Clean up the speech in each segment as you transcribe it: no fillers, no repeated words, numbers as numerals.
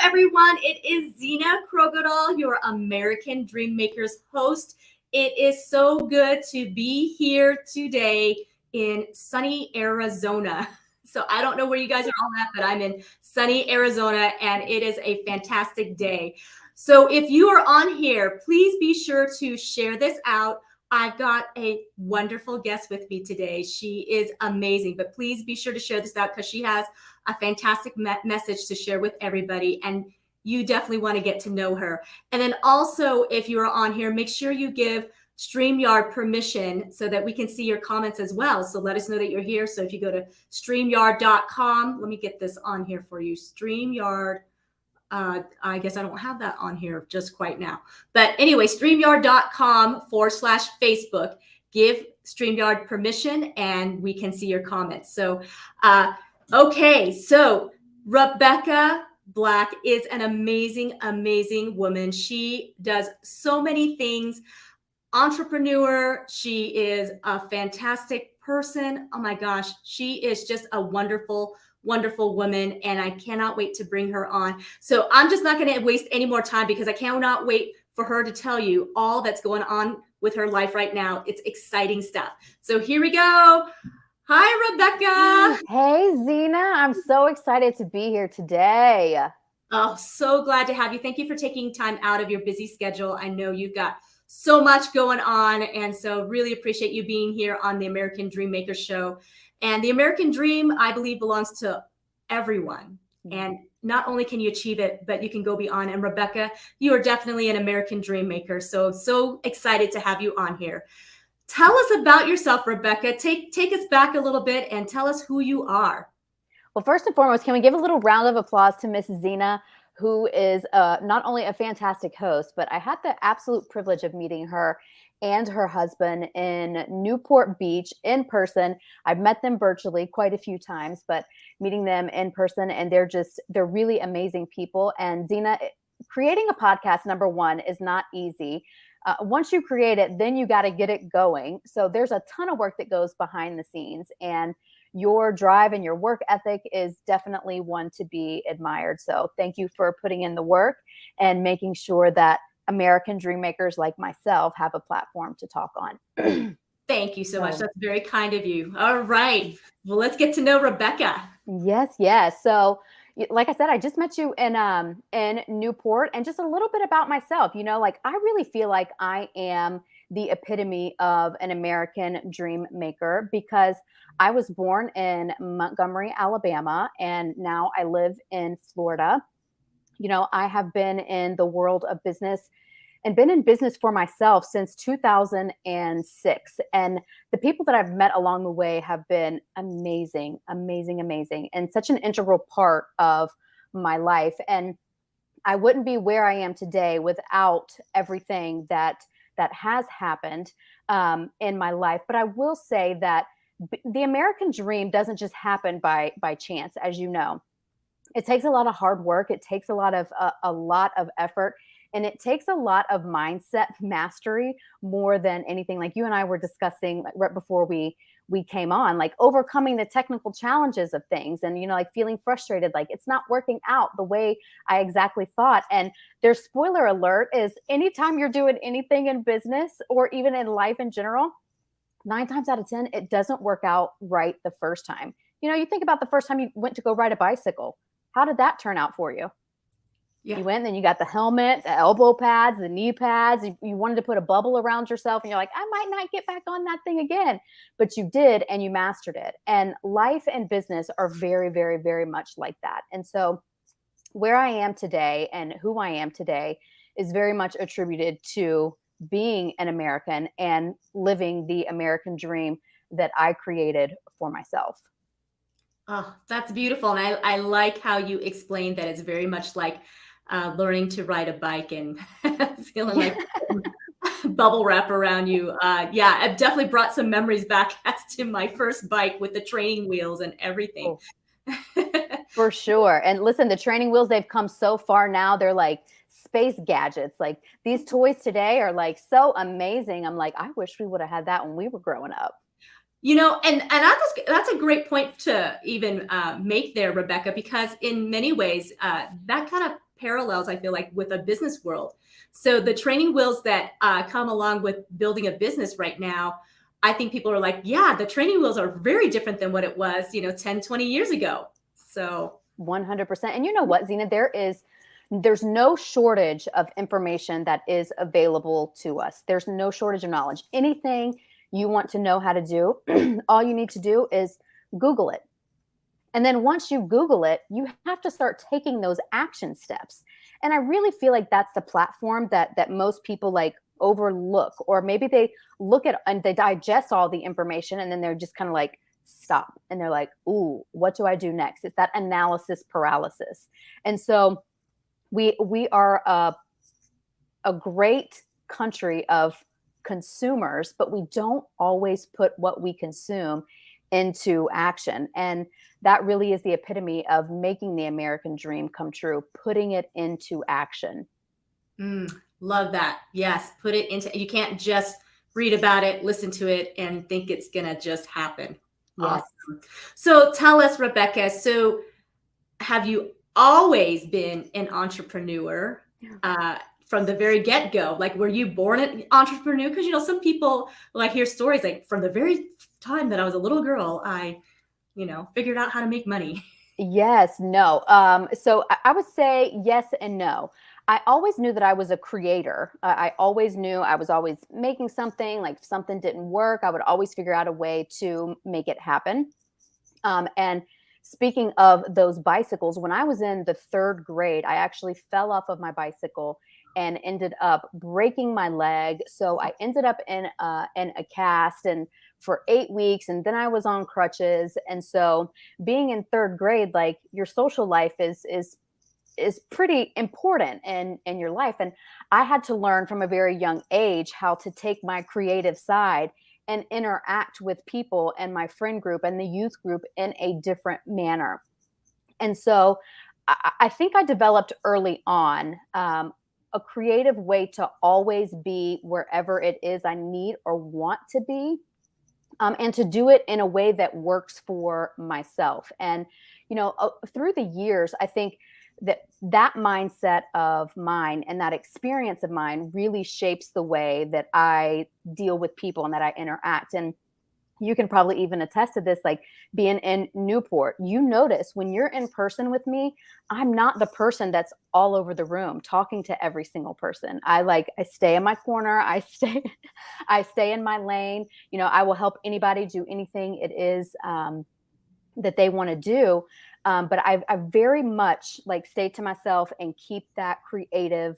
everyone. It is Zena Krogodal, your American Dream Makers host. It is so good to be here today in sunny Arizona. So I don't know where you guys are all at, but I'm in sunny Arizona and it is a fantastic day. So if you are on here, please be sure to share this out. I've got a wonderful guest with me today. She is amazing, but please be sure to share this out because she has a fantastic message to share with everybody. And you definitely want to get to know her. And then also, if you are on here, make sure you give StreamYard permission so that we can see your comments as well. So let us know that you're here. So if you go to StreamYard.com, let me get this on here for you. StreamYard. I guess I don't have that on here just quite now. But anyway, StreamYard.com/Facebook. Give StreamYard permission and we can see your comments. So, okay. So Rebecca Black is an amazing, amazing woman. She does so many things. Entrepreneur. She is a fantastic person. Oh my gosh. She is just a wonderful woman and I cannot wait to bring her on. So I'm just not going to waste any more time because I cannot wait for her to tell you all that's going on with her life right now. It's exciting stuff. So here we go. Hi, Rebecca. Hey, Zena. I'm so excited to be here today. Oh, so glad to have you. Thank you for taking time out of your busy schedule. I know you've got so much going on. And so really appreciate you being here on the American Dream Maker Show. And the American dream, I believe, belongs to everyone. And not only can you achieve it, but you can go beyond. And Rebecca, you are definitely an American dream maker. So excited to have you on here. Tell us about yourself, Rebecca. Take us back a little bit and tell us who you are. Well, first and foremost, can we give a little round of applause to Miss Zena, who is not only a fantastic host, but I had the absolute privilege of meeting her and her husband in Newport Beach in person. I've met them virtually quite a few times, but meeting them in person, and they're really amazing people. And Zena, creating a podcast, number one, is not easy. Once you create it, then you got to get it going. So there's a ton of work that goes behind the scenes, and your drive and your work ethic is definitely one to be admired. So thank you for putting in the work and making sure that American dream makers like myself have a platform to talk on. Thank you so much. That's very kind of you. All right. Well, let's get to know Rebecca. Yes. So like I said, I just met you in Newport, and just a little bit about myself. I really feel like I am the epitome of an American dream maker because I was born in Montgomery, Alabama, and now I live in Florida. I have been in the world of business and been in business for myself since 2006. And the people that I've met along the way have been amazing, and such an integral part of my life. And I wouldn't be where I am today without everything that has happened in my life. But I will say that the American dream doesn't just happen by chance, as you know. It takes a lot of hard work. It takes a lot of effort, and it takes a lot of mindset mastery more than anything. Like you and I were discussing right before we came on, like overcoming the technical challenges of things, and like feeling frustrated, like it's not working out the way I exactly thought. And their spoiler alert is anytime you're doing anything in business or even in life in general, 9 times out of 10, it doesn't work out right the first time. You think about the first time you went to go ride a bicycle. How did that turn out for you? Yeah. You went, and then you got the helmet, the elbow pads, the knee pads. You wanted to put a bubble around yourself, and you're like, I might not get back on that thing again. But you did, and you mastered it. And life and business are very, very, very much like that. And so where I am today and who I am today is very much attributed to being an American and living the American dream that I created for myself. Oh, that's beautiful. And I like how you explained that it's very much like learning to ride a bike and feeling like bubble wrap around you. Yeah, I've definitely brought some memories back as to my first bike with the training wheels and everything. Oh, for sure. And listen, the training wheels, they've come so far now. They're like space gadgets. Like these toys today are like so amazing. I'm like, I wish we would have had that when we were growing up. And that's a great point to even make there, Rebecca, because in many ways, that kind of parallels, I feel like, with a business world. So the training wheels that come along with building a business right now, I think people are like, yeah, the training wheels are very different than what it was, 10, 20 years ago. So 100%. And you know what, Zena, there's no shortage of information that is available to us. There's no shortage of knowledge. Anything you want to know how to do, all you need to do is Google it. And then once you Google it, you have to start taking those action steps. And I really feel like that's the platform that most people like overlook, or maybe they look at and they digest all the information and then they're just kind of like stop and they're like, ooh, what do I do next? It's that analysis paralysis. And so we are a great country of consumers, but we don't always put what we consume into action. And that really is the epitome of making the American dream come true, putting it into action. Love that. Yes, put it into, you can't just read about it, listen to it, and think it's going to just happen. Yes. Awesome. So tell us, Rebecca, so have you always been an entrepreneur from the very get-go? Like, were you born an entrepreneur? Because, some people, like, hear stories like from the very time that I was a little girl, I figured out how to make money. Yes, no. So I would say yes and no. I always knew that I was a creator. I always knew I was always making something. Like if something didn't work, I would always figure out a way to make it happen. And speaking of those bicycles, when I was in the 3rd grade, I actually fell off of my bicycle and ended up breaking my leg. So I ended up in a cast and for 8 weeks, and then I was on crutches. And so being in 3rd grade, like your social life is pretty important in your life. And I had to learn from a very young age how to take my creative side and interact with people and my friend group and the youth group in a different manner. And so I think I developed early on a creative way to always be wherever it is I need or want to be, and to do it in a way that works for myself. And, through the years, I think that mindset of mine and that experience of mine really shapes the way that I deal with people and that I interact. And you can probably even attest to this, like being in Newport, you notice when you're in person with me, I'm not the person that's all over the room talking to every single person. I stay in my corner. I stay in my lane. I will help anybody do anything it is that they want to do. But I very much like stay to myself and keep that creative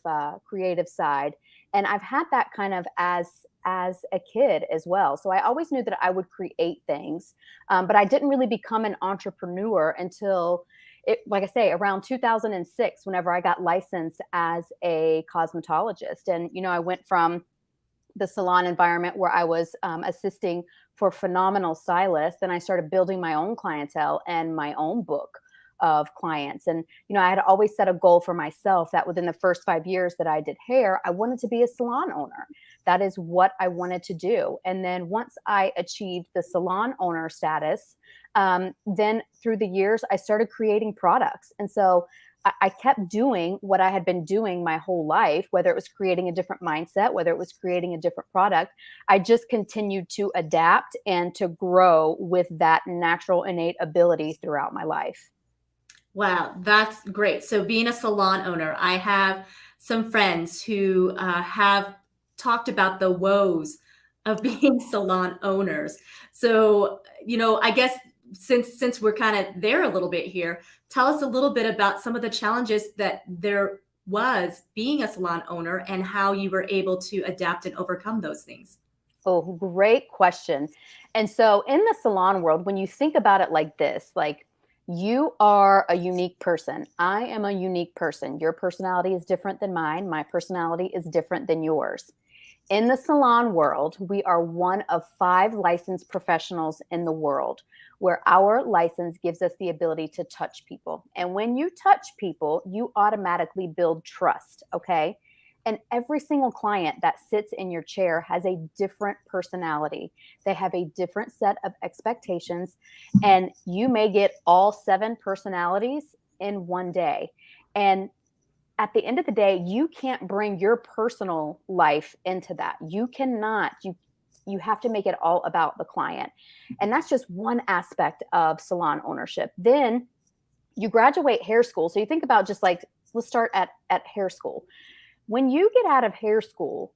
side. And I've had that kind of as a kid as well. So I always knew that I would create things, but I didn't really become an entrepreneur until like I say, around 2006, whenever I got licensed as a cosmetologist. And, I went from the salon environment where I was assisting for phenomenal stylists. Then I started building my own clientele and my own book of clients. And, I had always set a goal for myself that within the first 5 years that I did hair, I wanted to be a salon owner. That is what I wanted to do. And then once I achieved the salon owner status, then through the years, I started creating products. And so I kept doing what I had been doing my whole life, whether it was creating a different mindset, whether it was creating a different product. I just continued to adapt and to grow with that natural innate ability throughout my life. Wow, that's great. So being a salon owner, I have some friends who have talked about the woes of being salon owners. So, I guess since we're kind of there a little bit here, tell us a little bit about some of the challenges that there was being a salon owner and how you were able to adapt and overcome those things. Oh, great question. And so in the salon world, when you think about it like this, like you are a unique person. I am a unique person. Your personality is different than mine. My personality is different than yours. In the salon world, we are one of 5 licensed professionals in the world, where our license gives us the ability to touch people. And when you touch people, you automatically build trust, okay? And every single client that sits in your chair has a different personality. They have a different set of expectations, and you may get all 7 personalities in one day. And at the end of the day, you can't bring your personal life into that. You cannot, you have to make it all about the client. And that's just one aspect of salon ownership. Then you graduate hair school. So you think about just like, let's start at hair school. When you get out of hair school,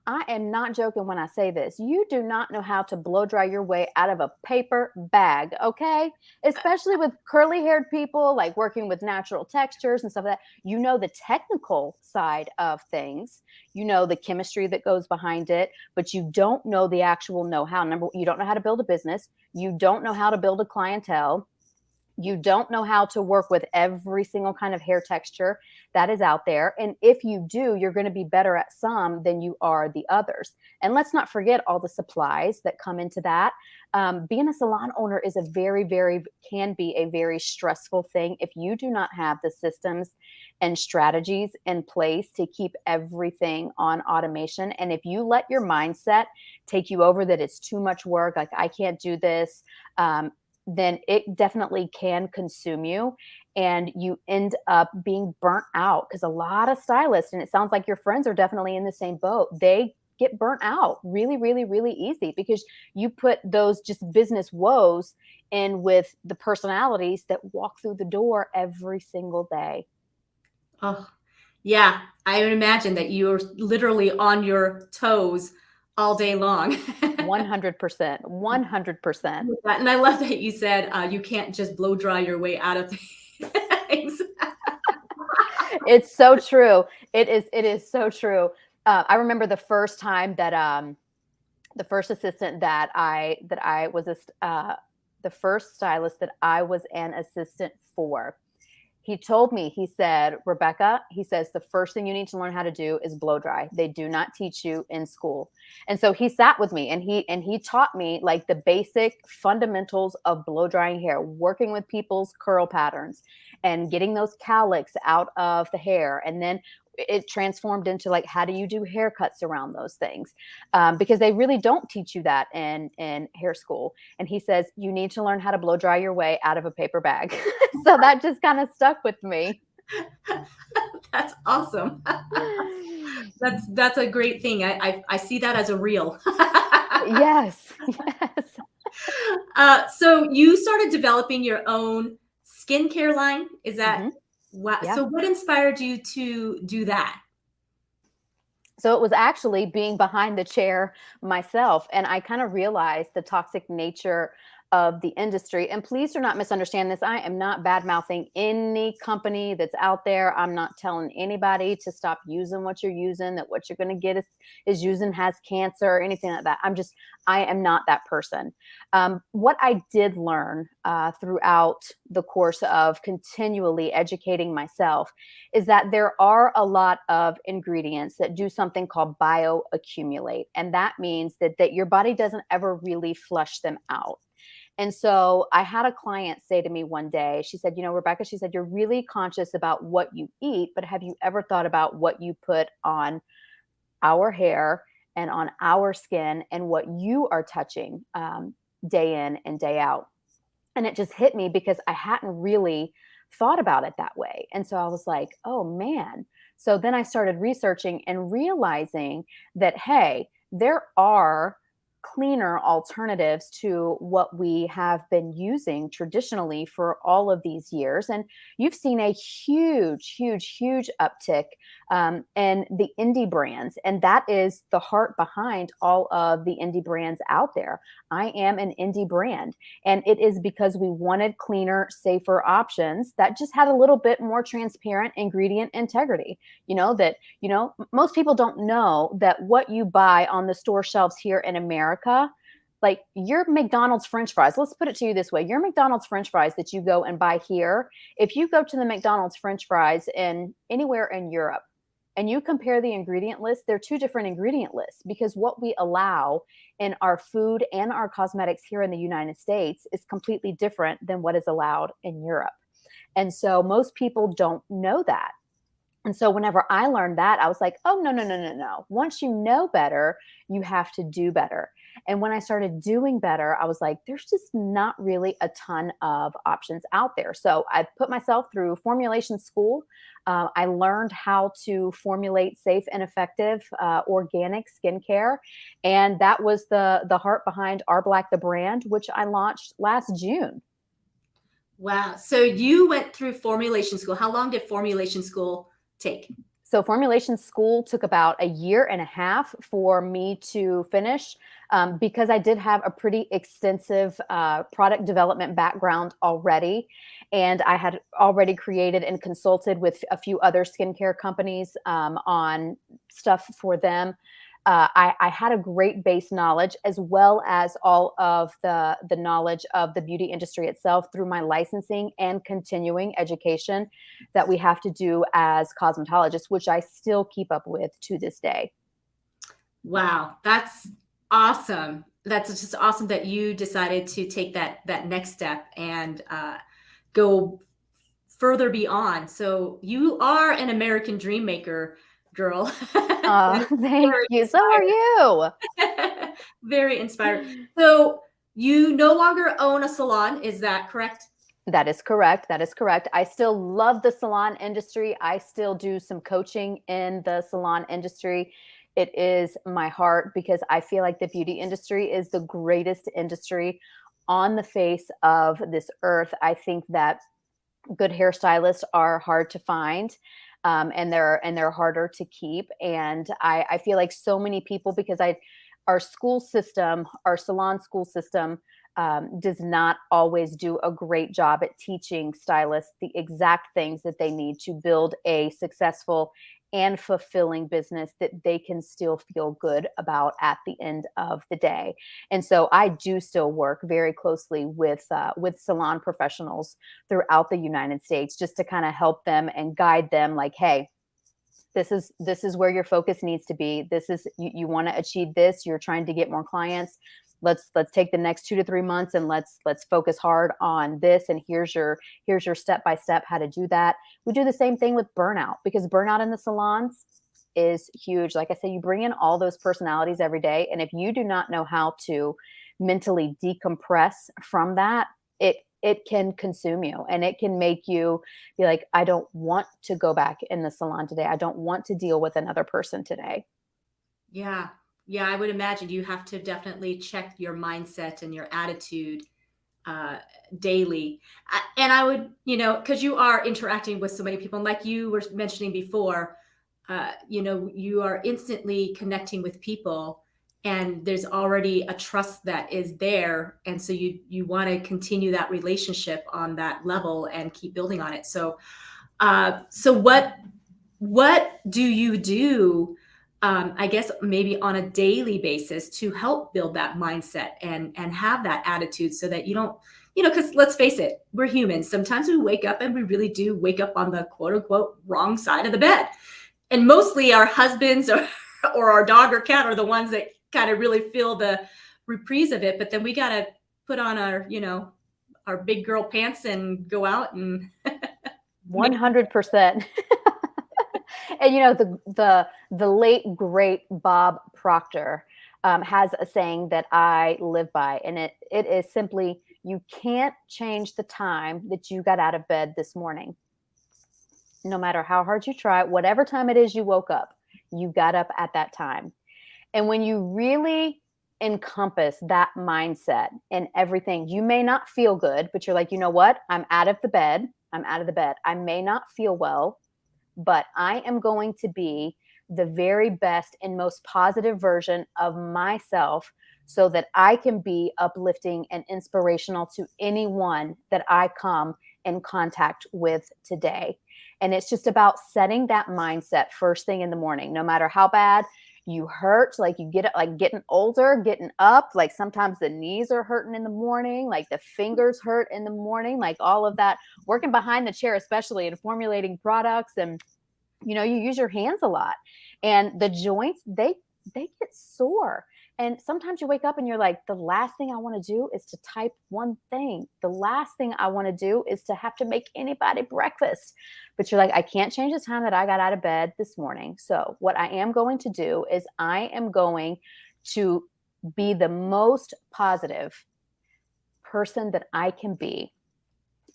I am not joking when I say this. You do not know how to blow dry your way out of a paper bag, okay? Especially with curly haired people, like working with natural textures and stuff like that. You know the technical side of things. You know the chemistry that goes behind it, but you don't know the actual know-how. Number one, you don't know how to build a business. You don't know how to build a clientele. You don't know how to work with every single kind of hair texture that is out there. And if you do, you're going to be better at some than you are the others. And let's not forget all the supplies that come into that. Being a salon owner is can be a very stressful thing if you do not have the systems and strategies in place to keep everything on automation. And if you let your mindset take you over that it's too much work, like I can't do this, then it definitely can consume you and you end up being burnt out, because a lot of stylists, and it sounds like your friends are definitely in the same boat, they get burnt out really, really, really easy because you put those just business woes in with the personalities that walk through the door every single day. Oh, yeah. I would imagine that you're literally on your toes all day long. 100%, 100%. And I love that you said you can't just blow dry your way out of things. It's so true. It is so true. I remember the first time that the first assistant that I was the first stylist that I was an assistant for. He told me, he said, Rebecca, he says, the first thing you need to learn how to do is blow dry. They do not teach you in school. And so he sat with me and he taught me like the basic fundamentals of blow drying hair, working with people's curl patterns and getting those cowlicks out of the hair. And then it transformed into like, how do you do haircuts around those things? Because they really don't teach you that in hair school. And he says, you need to learn how to blow dry your way out of a paper bag. So that just kind of stuck with me. That's awesome. That's a great thing. I see that as a reel. Yes. So you started developing your own skincare line. Is that wow? Yeah. So what inspired you to do that? So it was actually being behind the chair myself. And I kind of realized the toxic nature of the industry. And please do not misunderstand this. I am not bad mouthing any company that's out there. I'm not telling anybody to stop using what you're using, that what you're going to get is using has cancer or anything like that. I am not that person. What I did learn throughout the course of continually educating myself is that there are a lot of ingredients that do something called bioaccumulate. And that means that your body doesn't ever really flush them out. And so I had a client say to me one day, she said, Rebecca, she said, you're really conscious about what you eat, but have you ever thought about what you put on our hair and on our skin and what you are touching day in and day out? And it just hit me because I hadn't really thought about it that way. And so I was like, oh man. So then I started researching and realizing that, hey, there are cleaner alternatives to what we have been using traditionally for all of these years. And you've seen a huge, huge, huge uptick in the indie brands. And that is the heart behind all of the indie brands out there. I am an indie brand. And it is because we wanted cleaner, safer options that just had a little bit more transparent ingredient integrity. Most people don't know that what you buy on the store shelves here in America, like your McDonald's French fries, let's put it to you this way. Your McDonald's French fries that you go and buy here, if you go to the McDonald's French fries in anywhere in Europe and you compare the ingredient list, they're two different ingredient lists, because what we allow in our food and our cosmetics here in the United States is completely different than what is allowed in Europe. And so most people don't know that. And so whenever I learned that, I was like, oh, no. Once you know better, you have to do better. And when I started doing better, I was like, there's just not really a ton of options out there. So I put myself through formulation school. I learned how to formulate safe and effective organic skincare. And that was the heart behind r.black, the brand, which I launched last June. Wow. So you went through formulation school. How long did formulation school take? So formulation school took about a year and a half for me to finish, because I did have a pretty extensive product development background already. And I had already created and consulted with a few other skincare companies on stuff for them. I had a great base knowledge, as well as all of the knowledge of the beauty industry itself through my licensing and continuing education that we have to do as cosmetologists, which I still keep up with to this day. Wow, that's awesome. That's just awesome that you decided to take that next step and go further beyond. So you are an American dream maker, girl. Thank Very you. So are you. inspired. Very inspired. So you no longer own a salon, is that correct? That is correct. That is correct. I still love the salon industry. I still do some coaching in the salon industry. It is my heart, because I feel like the beauty industry is the greatest industry on the face of this earth. I think that good hairstylists are hard to find. And they're harder to keep. And I feel like so many people, because our school system, our salon school system, does not always do a great job at teaching stylists the exact things that they need to build a successful and fulfilling business that they can still feel good about at the end of the day. And so I do still work very closely with salon professionals throughout the United States, just to kind of help them and guide them, like, hey, this is where your focus needs to be. This is, you want to achieve this. You're trying to get more clients. Let's take the next 2 to 3 months and let's focus hard on this. And here's your step by step how to do that. We do the same thing with burnout, because burnout in the salons is huge. Like I say, you bring in all those personalities every day, and if you do not know how to mentally decompress from that, it can consume you, and it can make you be like, I don't want to go back in the salon today. I don't want to deal with another person today. Yeah. Yeah, I would imagine you have to definitely check your mindset and your attitude uh, daily. And I would, because you are interacting with so many people, and like you were mentioning before, you are instantly connecting with people, and there's already a trust that is there, and so you want to continue that relationship on that level and keep building on it. So, so what do you do? I guess maybe on a daily basis to help build that mindset and have that attitude, so that you don't, because let's face it, we're humans. Sometimes we wake up and we really do wake up on the quote unquote wrong side of the bed. And mostly our husbands or our dog or cat are the ones that kind of really feel the reprise of it. But then we got to put on our big girl pants and go out and 100%. And the late great Bob Proctor has a saying that I live by, and it is simply, you can't change the time that you got out of bed this morning. No matter how hard you try, whatever time it is you woke up, you got up at that time. And when you really encompass that mindset in everything, you may not feel good, but you're like, you know what? I'm out of the bed. I'm out of the bed. I may not feel well, but I am going to be the very best and most positive version of myself, so that I can be uplifting and inspirational to anyone that I come in contact with today. And it's just about setting that mindset first thing in the morning, no matter how bad you hurt, like you get it, like getting older, getting up, like sometimes the knees are hurting in the morning, like the fingers hurt in the morning, like all of that, working behind the chair, especially in formulating products. And, you use your hands a lot, and the joints, they get sore. And sometimes you wake up and you're like, the last thing I want to do is to type one thing. The last thing I want to do is to have to make anybody breakfast. But you're like, I can't change the time that I got out of bed this morning. So what I am going to do is I am going to be the most positive person that I can be,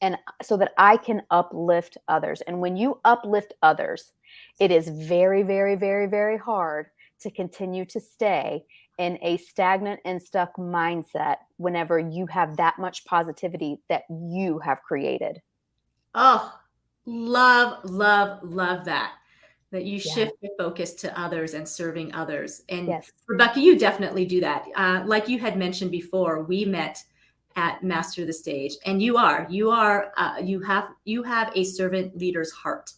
and so that I can uplift others. And when you uplift others, it is very, very, very, very hard to continue to stay in a stagnant and stuck mindset whenever you have that much positivity that you have created. Oh, love, love, love that. That you Yes. shift your focus to others and serving others. And Yes. Rebecca, you definitely do that. Like you had mentioned before, we met at Master the Stage, and you have a servant leader's heart,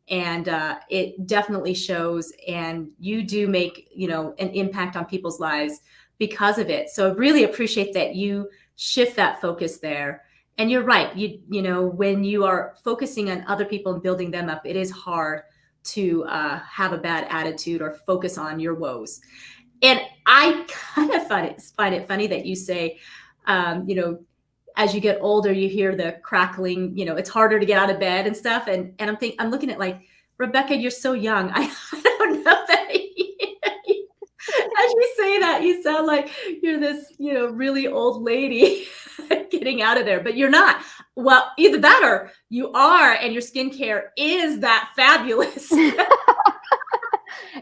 and it definitely shows. And you do make an impact on people's lives because of it. So I really appreciate that you shift that focus there. And you're right. When you are focusing on other people and building them up, it is hard to have a bad attitude or focus on your woes. And I kind of find it funny that you say, as you get older, you hear the crackling, it's harder to get out of bed and stuff. And I'm looking at like, Rebecca, you're so young. I don't know that. As you say that, you sound like you're this, really old lady getting out of there, but you're not. Well, either that or you are, and your skincare is that fabulous.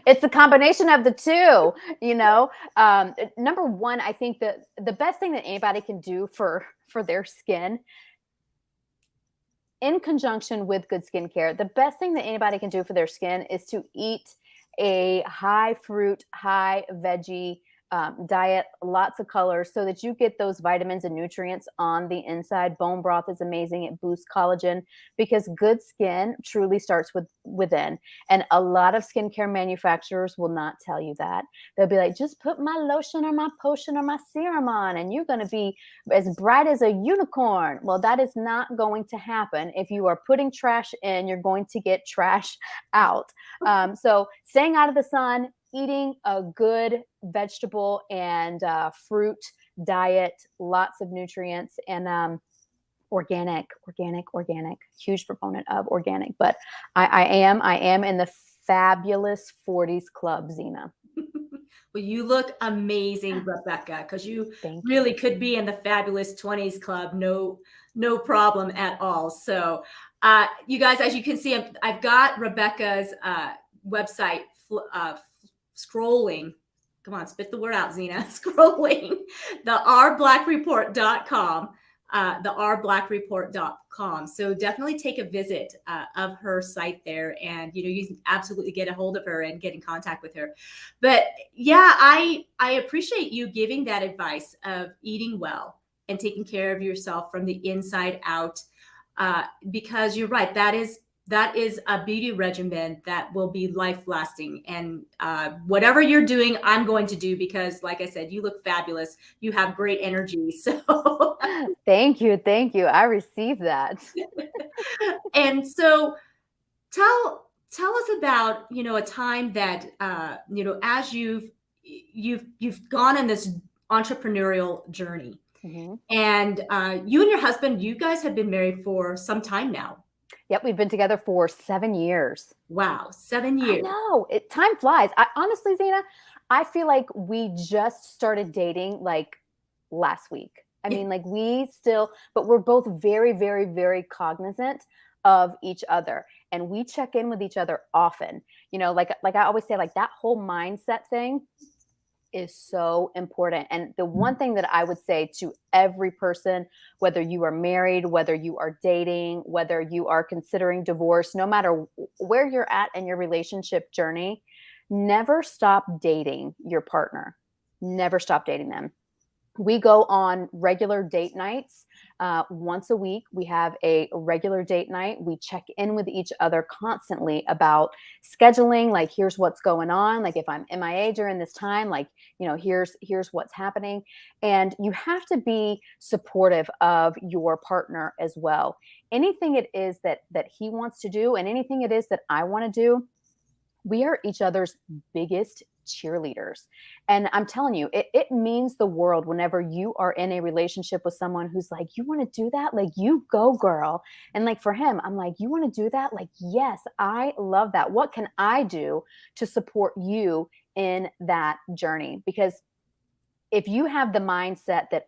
It's a combination of the two, Number one, I think that the best thing that anybody can do for their skin, in conjunction with good skincare, the best thing that anybody can do for their skin is to eat a high fruit, high veggie diet, lots of colors, so that you get those vitamins and nutrients on the inside. Bone broth is amazing. It boosts collagen, because good skin truly starts within. And a lot of skincare manufacturers will not tell you that. They'll be like, just put my lotion or my potion or my serum on, and you're going to be as bright as a unicorn. Well, that is not going to happen. If you are putting trash in, you're going to get trash out. So staying out of the sun, eating a good vegetable and fruit diet, lots of nutrients, and organic. Huge proponent of organic. But I am in the fabulous 40s club, Zena. Well, you look amazing, Rebecca, because you Thank really you. could be in the fabulous 20s club. No problem at all. So, you guys, as you can see, I've got Rebecca's website scrolling. Come on, spit the word out, Zena. Scrolling the r.black.report.com, the r.black.report.com. So definitely take a visit of her site there, and you can absolutely get a hold of her and get in contact with her. But yeah, I appreciate you giving that advice of eating well and taking care of yourself from the inside out, because you're right. That is a beauty regimen that will be life lasting. And whatever you're doing, I'm going to do, because like I said, you look fabulous. You have great energy. So Thank you. I received that. and so tell us about, a time that, as you've gone on this entrepreneurial journey, Mhm. and you and your husband, you guys have been married for some time now. Yep, we've been together for 7 years. Wow, 7 I years. know. Time flies. Honestly, Zena, I feel like we just started dating like last week. I mean, like but we're both very, very, very cognizant of each other, and we check in with each other often. Like I always say, like that whole mindset thing is so important. And the one thing that I would say to every person, whether you are married, whether you are dating, whether you are considering divorce, no matter where you're at in your relationship journey, never stop dating your partner. Never stop dating them. We go on regular date nights once a week. We have a regular date night. We check in with each other constantly about scheduling. Like, here's what's going on. Like, if I'm MIA during this time, like, here's what's happening. And you have to be supportive of your partner as well. Anything it is that he wants to do, and anything it is that I want to do, we are each other's biggest cheerleaders. And I'm telling you, it means the world whenever you are in a relationship with someone who's like, you want to do that? Like, you go, girl. And like for him, I'm like, you want to do that? Like, yes, I love that. What can I do to support you in that journey? Because if you have the mindset that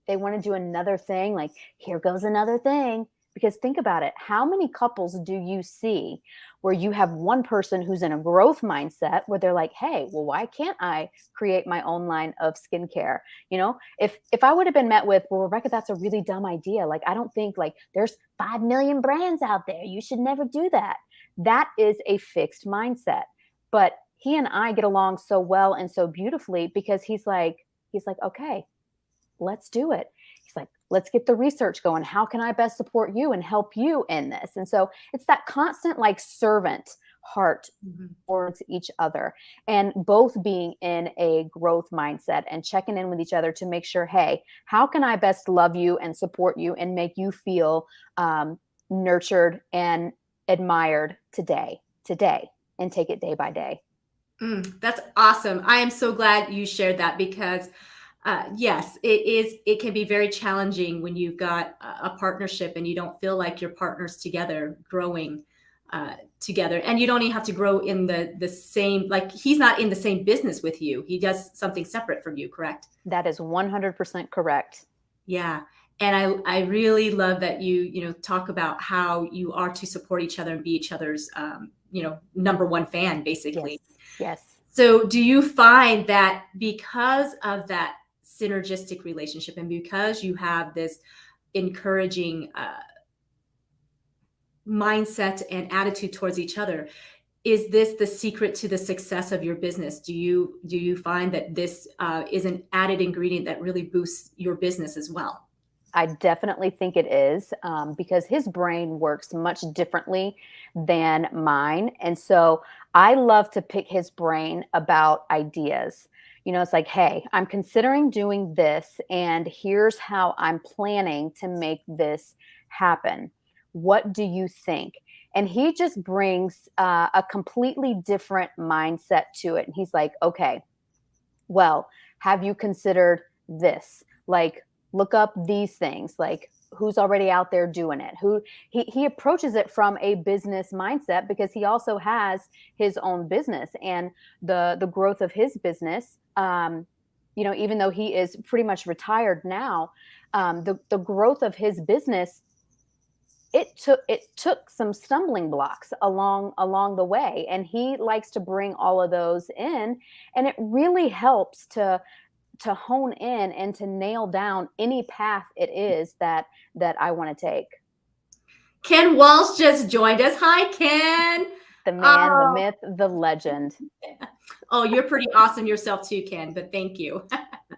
they want to do another thing, like here goes another thing, because think about it. How many couples do you see where you have one person who's in a growth mindset where they're like, hey, well, why can't I create my own line of skincare? You know, if I would have been met with, well, Rebecca, that's a really dumb idea. Like, I don't think, like, there's 5 million brands out there. You should never do that. That is a fixed mindset. But he and I get along so well and so beautifully because he's like, okay, let's do it. He's like, let's get the research going. How can I best support you and help you in this? And so it's that constant like servant heart towards each other, and both being in a growth mindset and checking in with each other to make sure, hey, how can I best love you and support you and make you feel nurtured and admired today, and take it day by day. That's awesome. I am so glad you shared that because yes, it can be very challenging when you've got a partnership and you don't feel like your partner's together, growing together. And you don't even have to grow in the same, like he's not in the same business with you. He does something separate from you, correct? That is 100% correct. Yeah. And I really love that you talk about how you are to support each other and be each other's, number one fan, basically. Yes. So do you find that because of that synergistic relationship and because you have this encouraging mindset and attitude towards each other, is this the secret to the success of your business? Do you find that this is an added ingredient that really boosts your business as well? I definitely think it is, because his brain works much differently than mine. And so I love to pick his brain about ideas. You know, it's like, hey, I'm considering doing this, and here's how I'm planning to make this happen. What do you think? And he just brings a completely different mindset to it. And he's like, okay, well, have you considered this? Like, look up these things, like who's already out there doing it, who he approaches it from a business mindset because he also has his own business, and the growth of his business, even though he is pretty much retired now, the growth of his business, it took some stumbling blocks along the way, and he likes to bring all of those in, and it really helps to hone in and to nail down any path it is that I want to take. Ken Walsh just joined us. Hi, Ken. The man, the myth, the legend. Oh, you're pretty awesome yourself too, Ken, but thank you.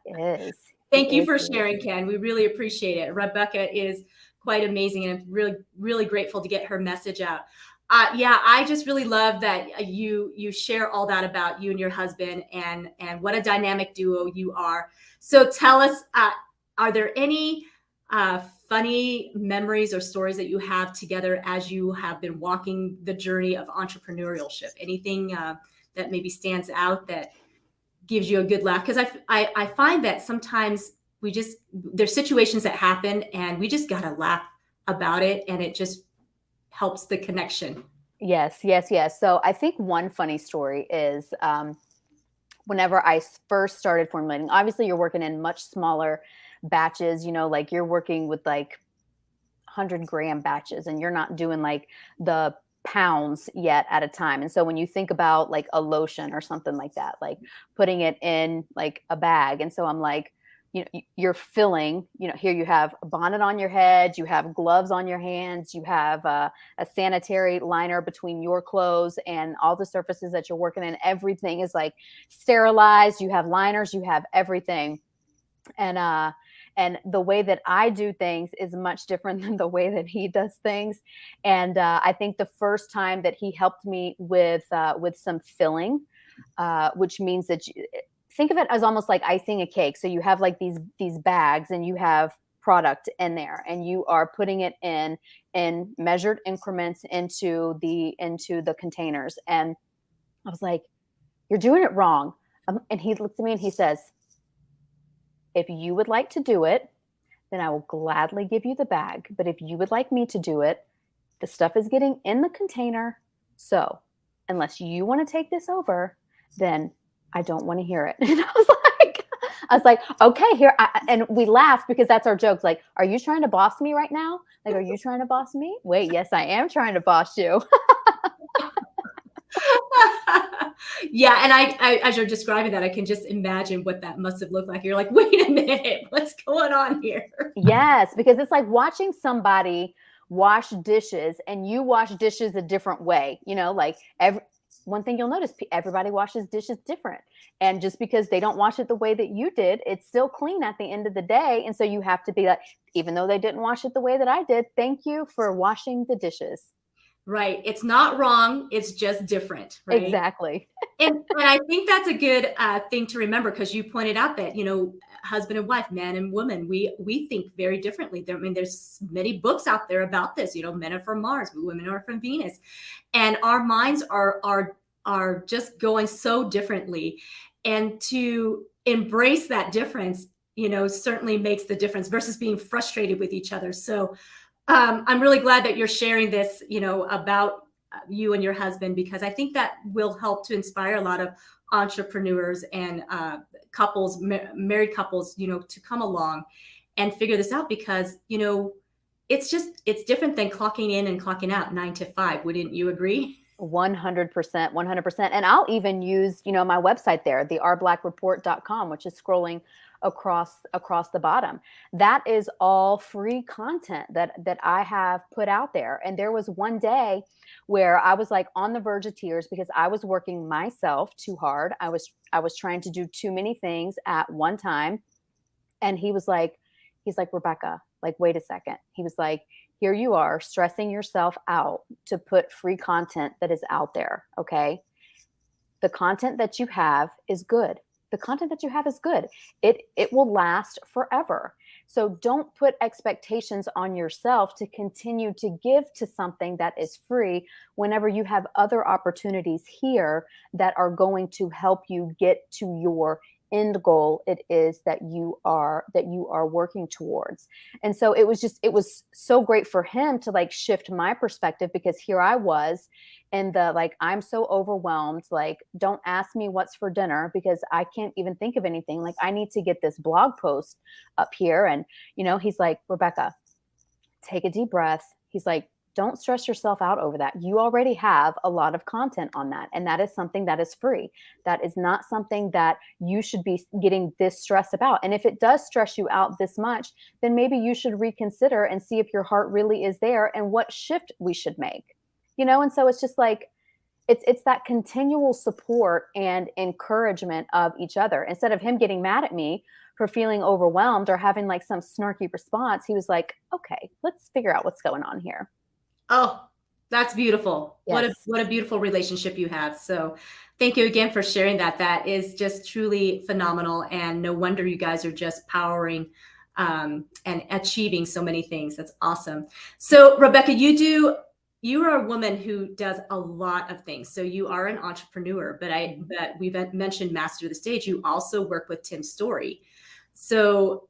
It is. Thank you for sharing, Ken. We really appreciate it. Rebecca is quite amazing, and I'm really, really grateful to get her message out. I just really love that you share all that about you and your husband, and what a dynamic duo you are. So tell us, are there any funny memories or stories that you have together as you have been walking the journey of entrepreneurship? Anything that maybe stands out that gives you a good laugh? Because I find that sometimes there's situations that happen and we just gotta laugh about it, and it just helps the connection. Yes. So I think one funny story is whenever I first started formulating, obviously you're working in much smaller batches, like you're working with like 100-gram batches, and you're not doing like the pounds yet at a time. And so when you think about like a lotion or something like that, like putting it in like a bag. And so I'm like, you're filling, here you have a bonnet on your head, you have gloves on your hands, you have a sanitary liner between your clothes and all the surfaces that you're working in. Everything is like sterilized. You have liners, you have everything. And the way that I do things is much different than the way that he does things. And I think the first time that he helped me with some filling, which means that think of it as almost like icing a cake. So you have like these bags, and you have product in there, and you are putting it in measured increments into the containers. And I was like, "You're doing it wrong." And he looks at me and he says, "If you would like to do it, then I will gladly give you the bag. But if you would like me to do it, the stuff is getting in the container. So unless you want to take this over, then I don't want to hear it." And I was like, okay, here. And we laughed because that's our jokes. Like, are you trying to boss me right now? Like, are you trying to boss me? Wait, yes, I am trying to boss you. Yeah, and as you're describing that, I can just imagine what that must have looked like. You're like, wait a minute, what's going on here? Yes, because it's like watching somebody wash dishes and you wash dishes a different way, like one thing you'll notice, everybody washes dishes different. And just because they don't wash it the way that you did, it's still clean at the end of the day. And so you have to be like, even though they didn't wash it the way that I did, thank you for washing the dishes. Right. It's not wrong. It's just different. Right. Exactly. And I think that's a good thing to remember, because you pointed out that, husband and wife, man and woman, we think very differently. There's many books out there about this. Men are from Mars, women are from Venus, and our minds are just going so differently. And to embrace that difference, certainly makes the difference versus being frustrated with each other. So I'm really glad that you're sharing this, about you and your husband, because I think that will help to inspire a lot of entrepreneurs and couples, married couples, to come along and figure this out, because, it's different than clocking in and clocking out 9 to 5. Wouldn't you agree? 100%, 100%. And I'll even use, my website there, the r.black.report.com, which is scrolling across the bottom. That is all free content that I have put out there. And there was one day where I was like on the verge of tears because I was working myself too hard. I was trying to do too many things at one time. And he's like, Rebecca, like, wait a second. He was like, here you are stressing yourself out to put free content that is out there. Okay. The content that you have is good. The content that you have is good. It will last forever. So don't put expectations on yourself to continue to give to something that is free whenever you have other opportunities here that are going to help you get to your end goal it is that you are working towards. And so it was so great for him to like shift my perspective, because here I was in the like, I'm so overwhelmed, like, don't ask me what's for dinner because I can't even think of anything. Like, I need to get this blog post up here. And he's like, Rebecca, take a deep breath. He's like, don't stress yourself out over that. You already have a lot of content on that. And that is something that is free. That is not something that you should be getting this stress about. And if it does stress you out this much, then maybe you should reconsider and see if your heart really is there and what shift we should make. And so it's just like, it's that continual support and encouragement of each other. Instead of him getting mad at me for feeling overwhelmed or having like some snarky response, he was like, okay, let's figure out what's going on here. Oh, that's beautiful. Yes. What a beautiful relationship you have. So thank you again for sharing that. That is just truly phenomenal. And no wonder you guys are just powering and achieving so many things. That's awesome. So Rebecca, you are a woman who does a lot of things. So you are an entrepreneur, but we've mentioned Master the Stage. You also work with Tim Story. So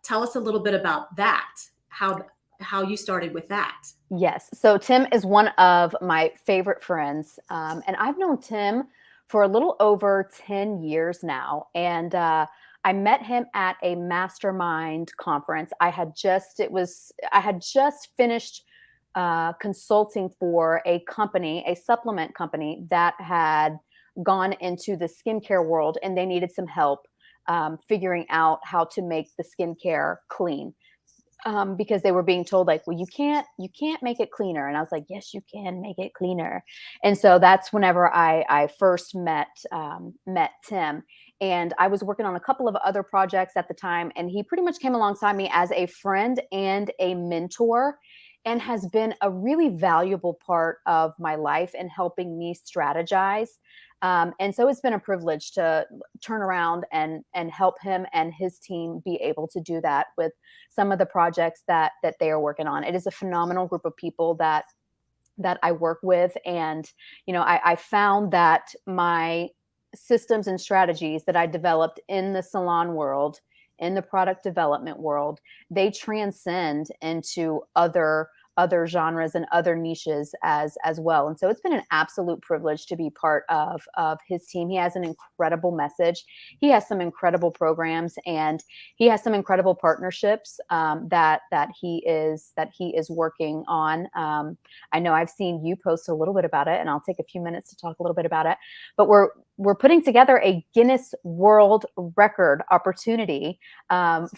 tell us a little bit about that, how you started with that. Yes. So Tim is one of my favorite friends. And I've known Tim for a little over 10 years now. And I met him at a mastermind conference. I had just finished consulting for a company, a supplement company that had gone into the skincare world, and they needed some help figuring out how to make the skincare clean. Because they were being told like, well, you can't make it cleaner. And I was like, yes, you can make it cleaner. And so that's whenever I first met Tim. And I was working on a couple of other projects at the time. And he pretty much came alongside me as a friend and a mentor, and has been a really valuable part of my life in helping me strategize. And so it's been a privilege to turn around and help him and his team be able to do that with some of the projects that they are working on. It is a phenomenal group of people that I work with. And, I found that my systems and strategies that I developed in the salon world, in the product development world, they transcend into other other genres and other niches as well. And so it's been an absolute privilege to be part of his team. He has an incredible message. He has some incredible programs, and he has some incredible partnerships that he is working on. I know I've seen you post a little bit about it, and I'll take a few minutes to talk a little bit about it. But we're putting together a Guinness World Record opportunity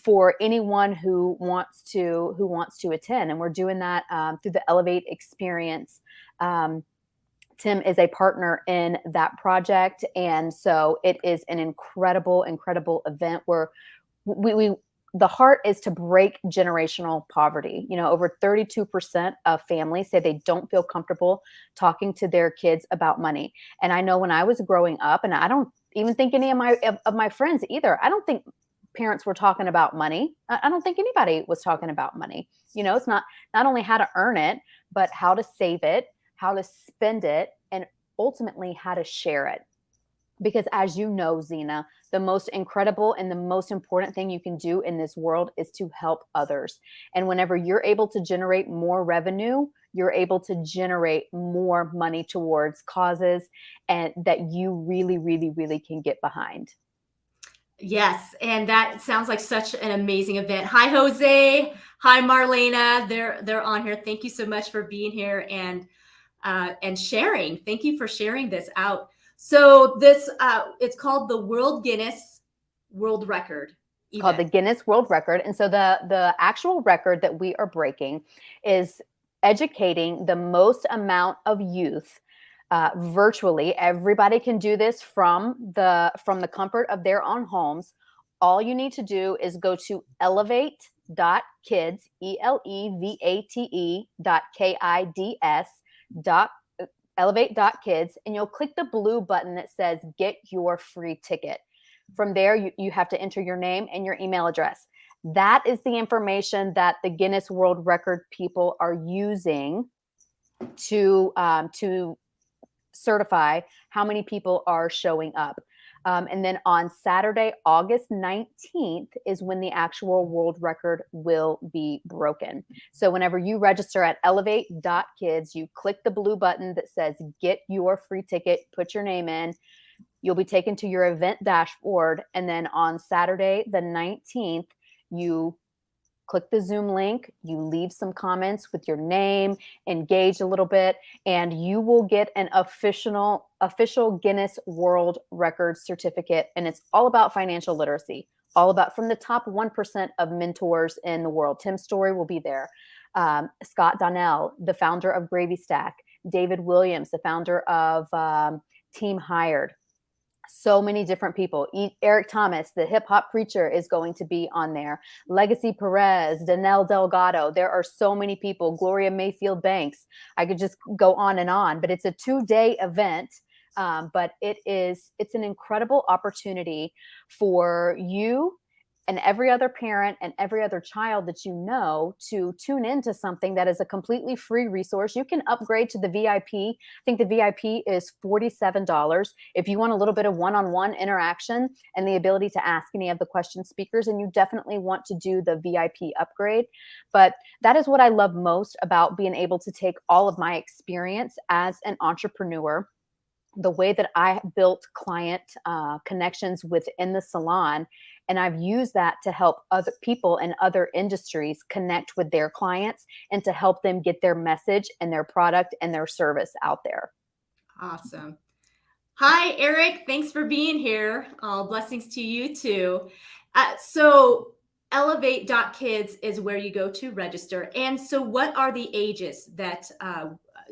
for anyone who wants to attend, and we're doing that through the Elevate experience. Tim is a partner in that project, and so it is an incredible event where we the heart is to break generational poverty. You know, over 32% of families say they don't feel comfortable talking to their kids about money. And I know when I was growing up, and I don't even think any of my friends either, I don't think parents were talking about money. I don't think anybody was talking about money. You know, it's not only how to earn it, but how to save it, how to spend it, and ultimately how to share it. Because as you know, Zena, the most incredible and the most important thing you can do in this world is to help others. And whenever you're able to generate more revenue, you're able to generate more money towards causes and that you really can get behind. Yes, and that sounds like such an amazing event. Hi, Jose. Hi, Marlena. They're on here. Thank you so much for being here and sharing. Thank you for sharing this out. So this it's called the World Guinness World Record. It's called the Guinness World Record. And so the actual record that we are breaking is educating the most amount of youth virtually. Everybody can do this from the comfort of their own homes. All you need to do is go to elevate.kids, elevate.kids, elevate.kids, and you'll click the blue button that says get your free ticket. From there, you have to enter your name and your email address. That is the information that the Guinness World Record people are using to certify how many people are showing up. And then on Saturday, August 19th is when the actual world record will be broken. So whenever you register at elevate.kids, you click the blue button that says get your free ticket, put your name in. You'll be taken to your event dashboard. And then on Saturday, the 19th, you click the Zoom link, you leave some comments with your name, engage a little bit, and you will get an official Guinness World Record certificate. And it's all about financial literacy, all about from the top 1% of mentors in the world. Tim Story will be there. Scott Donnell, the founder of Gravy Stack. David Williams, the founder of Team Hired. So many different people. Eric Thomas, the hip hop preacher, is going to be on there. Legacy Perez, Danelle Delgado. There are so many people. Gloria Mayfield Banks. I could just go on, but it's a 2-day event. But it's an incredible opportunity for you and every other parent and every other child that you know to tune into something that is a completely free resource. You can upgrade to the VIP. I think the VIP is $47. If you want a little bit of one-on-one interaction and the ability to ask any of the question speakers, and you definitely want to do the VIP upgrade. But that is what I love most about being able to take all of my experience as an entrepreneur, the way that I built client connections within the salon. And I've used that to help other people in other industries connect with their clients and to help them get their message and their product and their service out there. Awesome. Hi, Eric. Thanks for being here. Blessings to you too. So elevate.kids is where you go to register. And so what are the ages that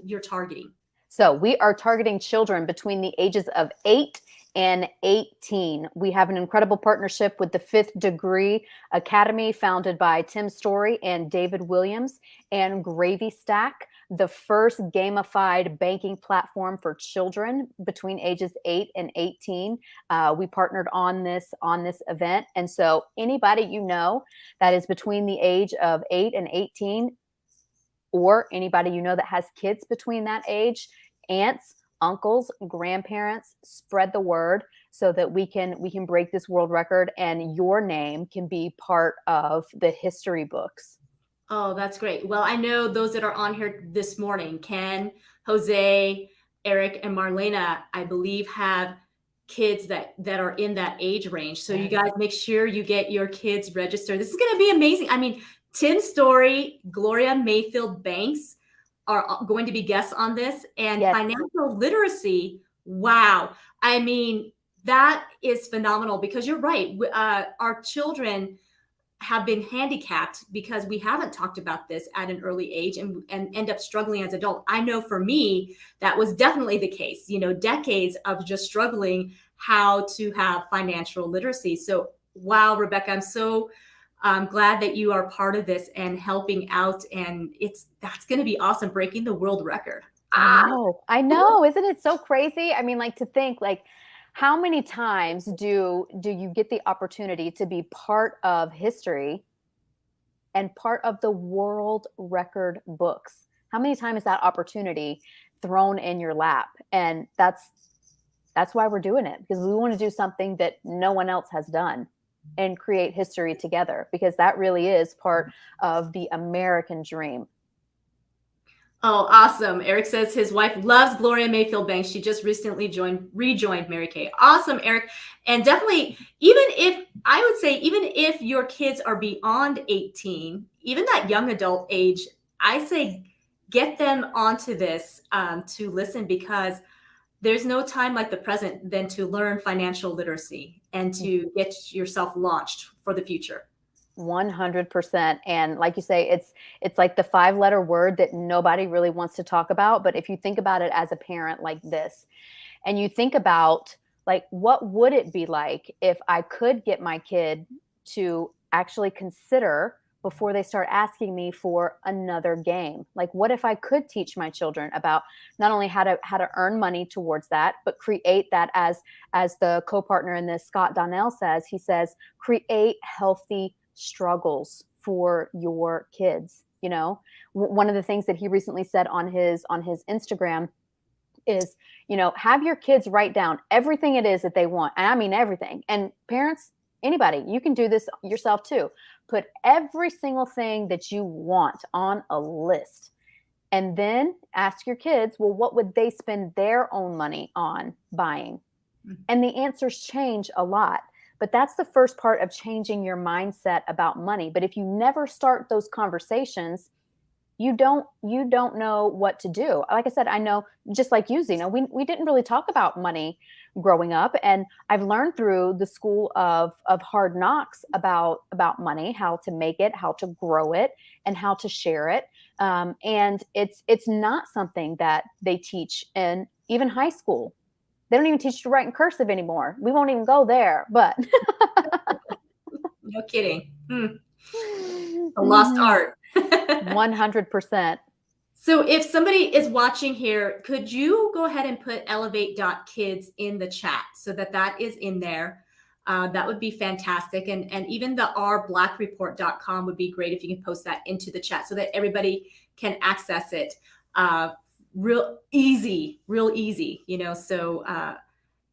you're targeting? So we are targeting children between the ages of 8 and 18. We have an incredible partnership with the Fifth Degree Academy, founded by Tim Story and David Williams, and Gravy Stack, the first gamified banking platform for children between ages 8 and 18. We partnered on this event. And so anybody you know that is between the age of 8 and 18, or anybody you know that has kids between that age, aunts, uncles, grandparents, spread the word so that we can break this world record and your name can be part of the history books. Oh, that's great. Well, I know those that are on here this morning, Ken, Jose, Eric, and Marlena, I believe have kids that are in that age range. So you Yes. guys make sure you get your kids registered. This is going to be amazing. I mean, Tim Story, Gloria Mayfield Banks are going to be guests on this, and Yes. financial literacy. Wow. I mean, that is phenomenal because you're right. Our children have been handicapped because we haven't talked about this at an early age and end up struggling as adult. I know for me, that was definitely the case, decades of just struggling how to have financial literacy. So, wow, Rebecca, I'm so glad that you are part of this and helping out. And that's going to be awesome, breaking the world record. I know. I know. Isn't it so crazy? I mean, like to think like how many times do you get the opportunity to be part of history and part of the world record books? How many times is that opportunity thrown in your lap? And that's why we're doing it, because we want to do something that no one else has done and create history together, because that really is part of the American dream. Oh, awesome. Eric says his wife loves Gloria Mayfield Banks. She just recently rejoined Mary Kay. Awesome, Eric. And definitely, even if your kids are beyond 18, even that young adult age, I say get them onto this to listen, because there's no time like the present than to learn financial literacy and to get yourself launched for the future. 100%. And like you say, it's like the 5-letter word that nobody really wants to talk about. But if you think about it as a parent like this, and you think about like, what would it be like if I could get my kid to actually consider before they start asking me for another game? Like, what if I could teach my children about not only how to earn money towards that, but create that, as the co-partner in this, Scott Donnell, says, he says, create healthy struggles for your kids. One of the things that he recently said on his Instagram is, have your kids write down everything it is that they want. And I mean everything. And parents, anybody, you can do this yourself too. Put every single thing that you want on a list. And then ask your kids, well, what would they spend their own money on buying? And the answers change a lot. But that's the first part of changing your mindset about money. But if you never start those conversations, you don't know what to do. Like I said, I know, just like you, Zena, we didn't really talk about money growing up. And I've learned through the school of hard knocks about money, how to make it, how to grow it, and how to share it. And it's not something that they teach in even high school. They don't even teach you to write in cursive anymore. We won't even go there, but No kidding. A lost art. 100%. So if somebody is watching here, could you go ahead and put elevate.kids in the chat so that is in there? That would be fantastic. And even the r.black.report.com would be great if you can post that into the chat so that everybody can access it. Real easy, So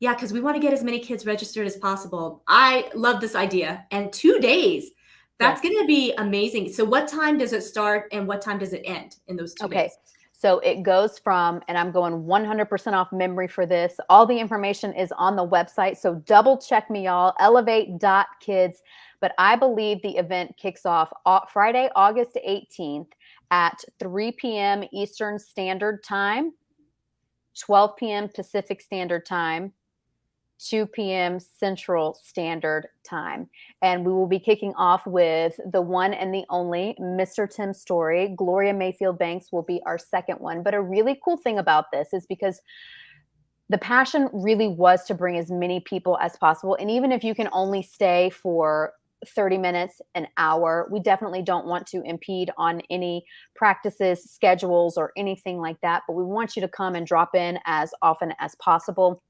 yeah, because we want to get as many kids registered as possible. I love this idea. And 2 days, that's going to be amazing. So what time does it start and what time does it end in those 2 days? Okay. So it goes from, and I'm going 100% off memory for this. All the information is on the website. So double check me, y'all, elevate.kids. But I believe the event kicks off Friday, August 18th at 3 p.m. Eastern Standard Time, 12 p.m. Pacific Standard Time, 2 p.m. Central Standard Time. And we will be kicking off with the one and the only Mr. Tim Story. Gloria Mayfield Banks will be our second one. But a really cool thing about this is because the passion really was to bring as many people as possible. And even if you can only stay for 30 minutes, an hour, we definitely don't want to impede on any practices, schedules, or anything like that. But we want you to come and drop in as often as possible,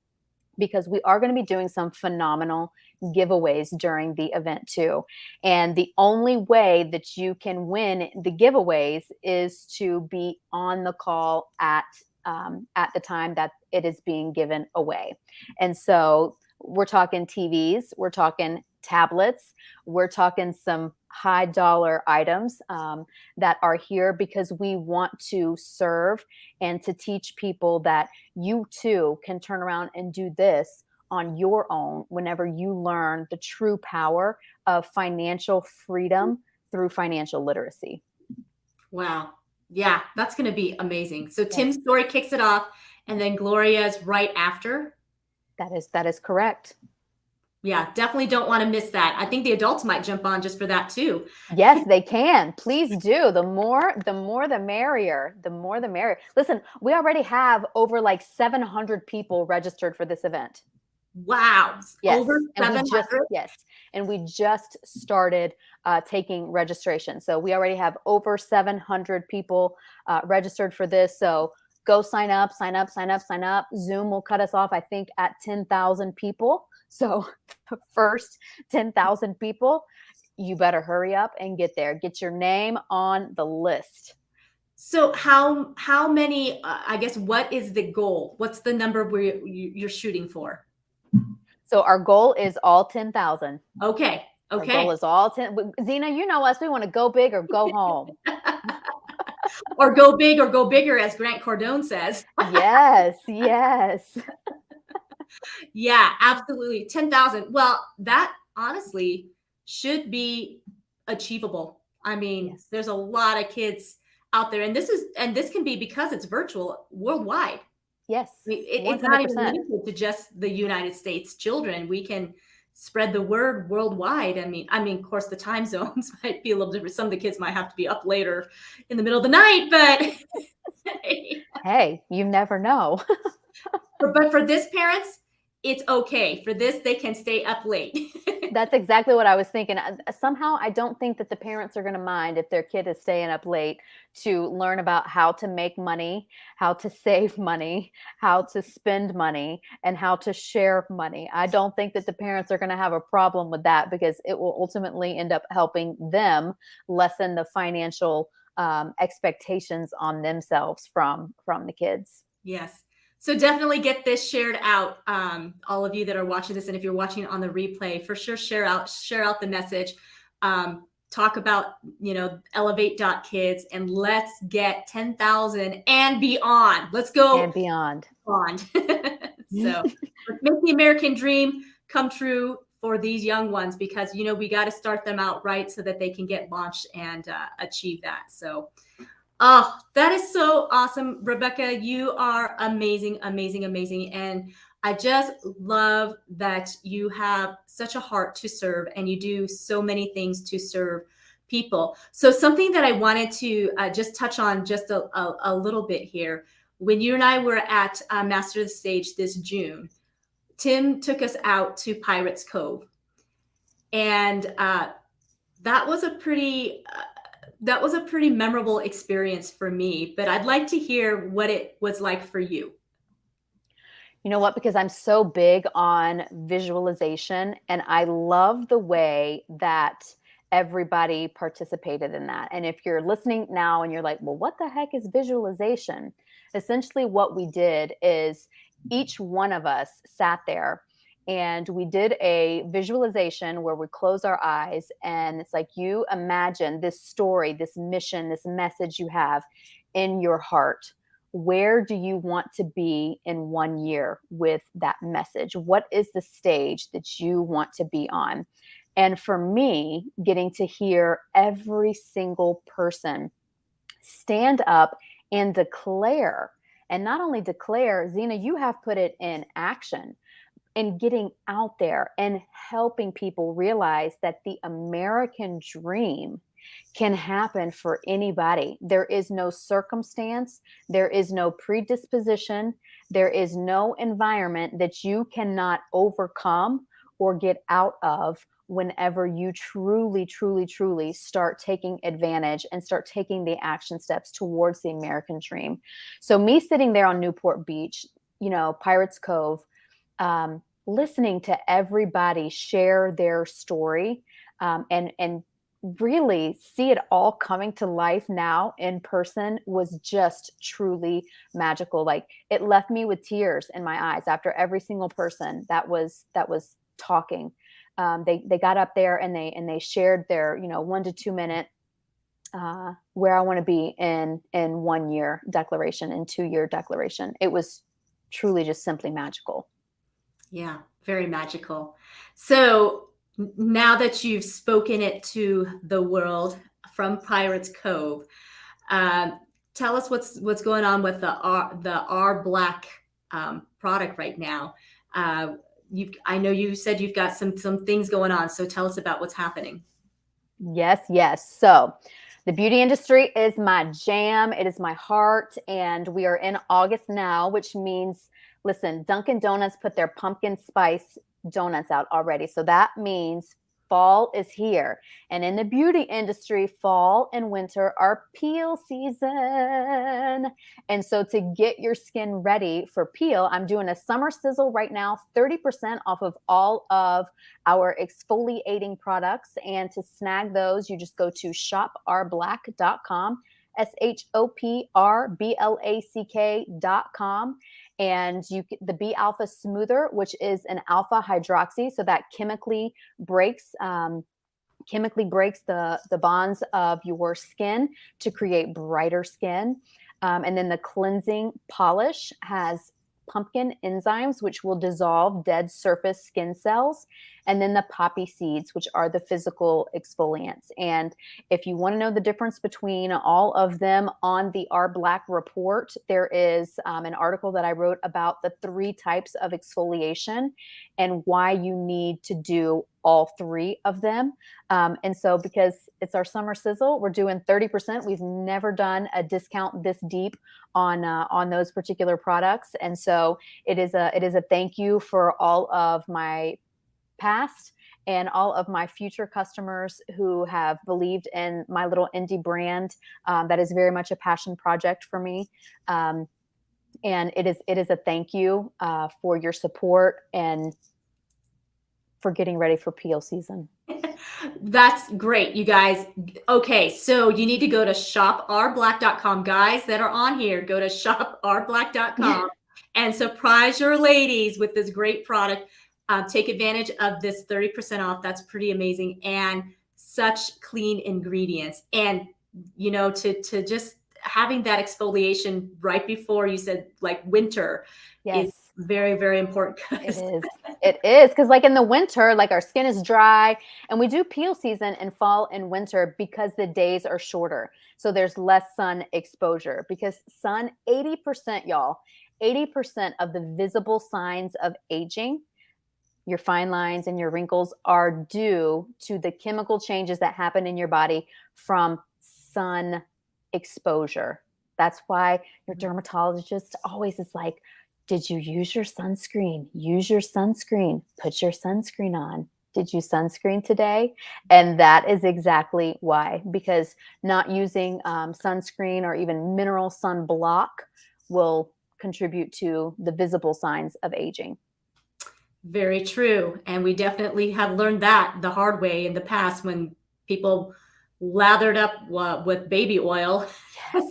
because we are going to be doing some phenomenal giveaways during the event too. And the only way that you can win the giveaways is to be on the call at the time that it is being given away. And so we're talking TVs, we're talking tablets, we're talking some high dollar items that are here because we want to serve and to teach people that you too can turn around and do this on your own whenever you learn the true power of financial freedom through financial literacy. Wow. Yeah, that's going to be amazing. So Yes, Tim's story kicks it off, and then Gloria's right after. that is correct. Yeah, definitely don't want to miss that. I think the adults might jump on just for that too. Yes, they can. Please do. The merrier. The more the merrier. Listen, we already have over like 700 people registered for this event. Wow. Yes, Over and 700. we just started taking registration. So we already have over 700 people registered for this. So go sign up, sign up, sign up, sign up. Zoom will cut us off, I think, at 10,000 people. So the first 10,000 people, you better hurry up and get there. Get your name on the list. So how many? I guess what is the goal? What's the number where you're shooting for? So our goal is all 10,000. Okay. Our goal Okay. is all 10. Zena, you know us. We want to go big or go home. Or go big or go bigger, as Grant Cardone says. Yes, yes. Yeah, absolutely. 10,000. Well, that honestly should be achievable. I mean, Yes. there's a lot of kids out there, and this can be because it's virtual worldwide. Yes. It's not even 100%. limited to just the United States children. We can spread the word worldwide. Of course, the time zones might be a little different. Some of the kids might have to be up later in the middle of the night, but Hey, you never know. but for this parents, it's okay. For this, they can stay up late. That's exactly what I was thinking. Somehow, I don't think that the parents are going to mind if their kid is staying up late to learn about how to make money, how to save money, how to spend money, and how to share money. I don't think that the parents are going to have a problem with that because it will ultimately end up helping them lessen the financial expectations on themselves from the kids. Yes. So definitely get this shared out. All of you that are watching this, and if you're watching on the replay, for sure share out the message. Talk about elevate.kids, and let's get 10,000 and beyond. Let's go And beyond. beyond. So let's make the American dream come true for these young ones, because we got to start them out right so that they can get launched and achieve that. So oh, that is so awesome. Rebecca, you are amazing, amazing, amazing. And I just love that you have such a heart to serve, and you do so many things to serve people. So something that I wanted to just touch on just a little bit here. When you and I were at Master of the Stage this June, Tim took us out to Pirates Cove. And that was a pretty memorable experience for me, but I'd like to hear what it was like for you. You know what? Because I'm so big on visualization, and I love the way that everybody participated in that. And if you're listening now and you're like, well, what the heck is visualization? Essentially, what we did is each one of us sat there and we did a visualization where we close our eyes, and it's like you imagine this story, this mission, this message you have in your heart. Where do you want to be in 1 year with that message? What is the stage that you want to be on? And for me, getting to hear every single person stand up and declare, and not only declare, Zena, you have put it in action, and getting out there and helping people realize that the American dream can happen for anybody. There is no circumstance, there is no predisposition, there is no environment that you cannot overcome or get out of whenever you truly, truly, truly start taking advantage and start taking the action steps towards the American dream. So me sitting there on Newport Beach, Pirates Cove, listening to everybody share their story, and really see it all coming to life now in person was just truly magical. Like, it left me with tears in my eyes after every single person that was talking. they got up there and they shared their 1 to 2 minute where I want to be in 1 year declaration and 2 year declaration. It was truly just simply magical. Yeah, very magical. So now that you've spoken it to the world from Pirates Cove, um, tell us what's going on with the r.black product right now. I know you said you've got some things going on, so tell us about what's happening. Yes, yes. So the beauty industry is my jam. It is my heart. And we are in August now, which means, listen, Dunkin' Donuts put their pumpkin spice donuts out already. So that means fall is here. And in the beauty industry, fall and winter are peel season. And so to get your skin ready for peel, I'm doing a summer sizzle right now, 30% off of all of our exfoliating products. And to snag those, you just go to shoprblack.com, shoprblack.com. And the B alpha smoother, which is an alpha hydroxy, so that chemically breaks the bonds of your skin to create brighter skin. And then the cleansing polish has pumpkin enzymes, which will dissolve dead surface skin cells, and then the poppy seeds, which are the physical exfoliants. And if you want to know the difference between all of them, on the r.black report, there is an article that I wrote about the 3 types of exfoliation and why you need to do all 3 of them. And so because it's our summer sizzle, we're doing 30%. We've never done a discount this deep on those particular products. And so it is a thank you for all of my past and all of my future customers who have believed in my little indie brand. That is very much a passion project for me. And it is a thank you for your support and for getting ready for peel season. That's great, you guys. Okay, so you need to go to shoprblack.com. Guys that are on here, go to shoprblack.com and surprise your ladies with this great product. Take advantage of this 30% off. That's pretty amazing, and such clean ingredients. And to just having that exfoliation right before, you said, like, winter, is Yes. very, very important. It is because, like, in the winter, like, our skin is dry, and we do peel season in fall and winter because the days are shorter. So there's less sun exposure, because sun, 80%, y'all, 80% of the visible signs of aging, your fine lines and your wrinkles, are due to the chemical changes that happen in your body from sun exposure. That's why your dermatologist always is like, did you use your sunscreen? Use your sunscreen. Put your sunscreen on. Did you sunscreen today? And that is exactly why, because not using sunscreen or even mineral sunblock will contribute to the visible signs of aging. Very true. And we definitely have learned that the hard way in the past, when people lathered up with baby oil. Yes.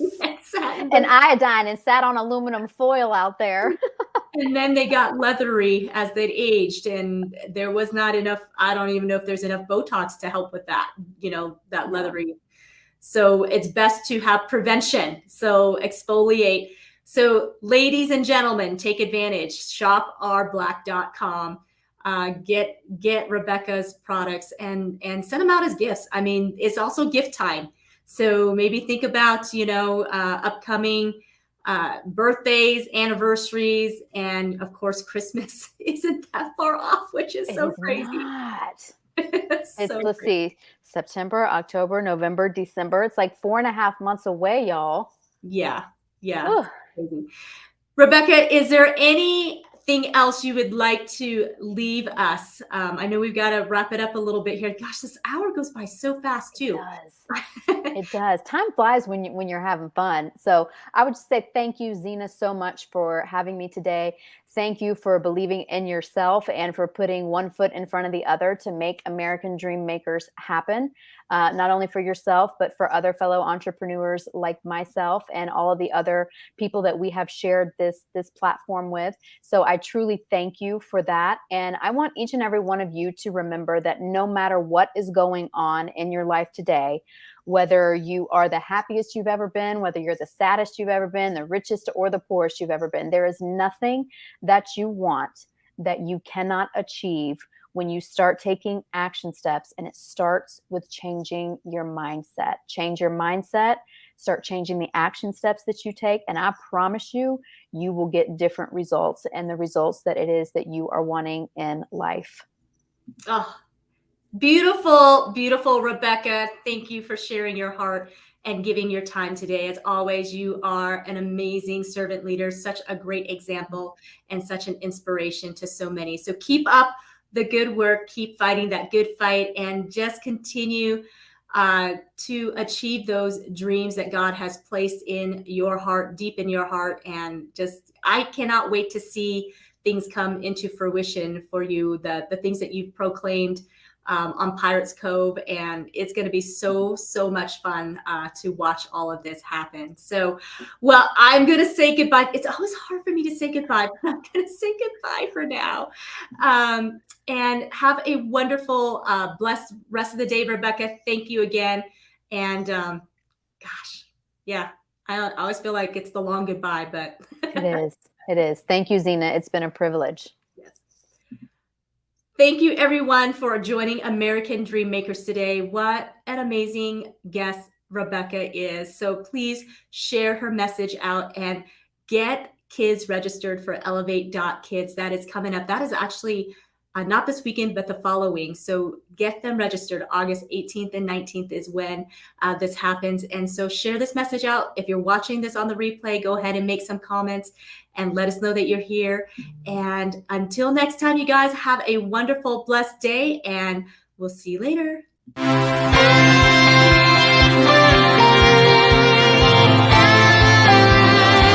And iodine and sat on aluminum foil out there. And then they got leathery as they'd aged, and there was not enough. I don't even know if there's enough Botox to help with that, that leathery. So it's best to have prevention. So exfoliate. So ladies and gentlemen, take advantage. shoprblack.com. Get Rebecca's products and send them out as gifts. I mean, it's also gift time. So maybe think about, upcoming birthdays, anniversaries, and of course, Christmas isn't that far off, which is so crazy. Not. Let's see, September, October, November, December. It's like 4.5 months away, y'all. Yeah. Rebecca, is there anything else you would like to leave us? I know we've got to wrap it up a little bit here. Gosh, this hour goes by so fast too. It does. It does. Time flies when you're having fun. So I would just say thank you, Zena, so much for having me today. Thank you for believing in yourself and for putting one foot in front of the other to make American Dream Makers happen. Not only for yourself, but for other fellow entrepreneurs like myself and all of the other people that we have shared this platform with. So I truly thank you for that. And I want each and every one of you to remember that no matter what is going on in your life today, whether you are the happiest you've ever been, whether you're the saddest you've ever been, the richest or the poorest you've ever been, there is nothing that you want that you cannot achieve when you start taking action steps. And it starts with changing your mindset. Change your mindset, start changing the action steps that you take. And I promise you, you will get different results and the results that it is that you are wanting in life. Oh, beautiful, beautiful, Rebecca. Thank you for sharing your heart and giving your time today. As always, you are an amazing servant leader, such a great example and such an inspiration to so many. So keep up the good work, keep fighting that good fight, and just continue to achieve those dreams that God has placed in your heart, deep in your heart. And just, I cannot wait to see things come into fruition for you, the things that you've proclaimed on Pirates Cove. And it's going to be so much fun to watch all of this happen. So, well, I'm going to say goodbye. It's always hard for me to say goodbye, but I'm going to say goodbye for now. And have a wonderful, blessed rest of the day, Rebecca. Thank you again. And gosh, yeah, I always feel like it's the long goodbye, but It is. It is. Thank you, Zena. It's been a privilege. yes. Thank you, everyone, for joining American Dream Makers today. What an amazing guest Rebecca is. So please share her message out and get kids registered for Elevate.Kids. That is coming up. That is actually not this weekend, but the following. So get them registered. August 18th and 19th is when this happens. And so share this message out. If you're watching this on the replay, go ahead and make some comments and let us know that you're here. And until next time, you guys have a wonderful, blessed day, and we'll see you later.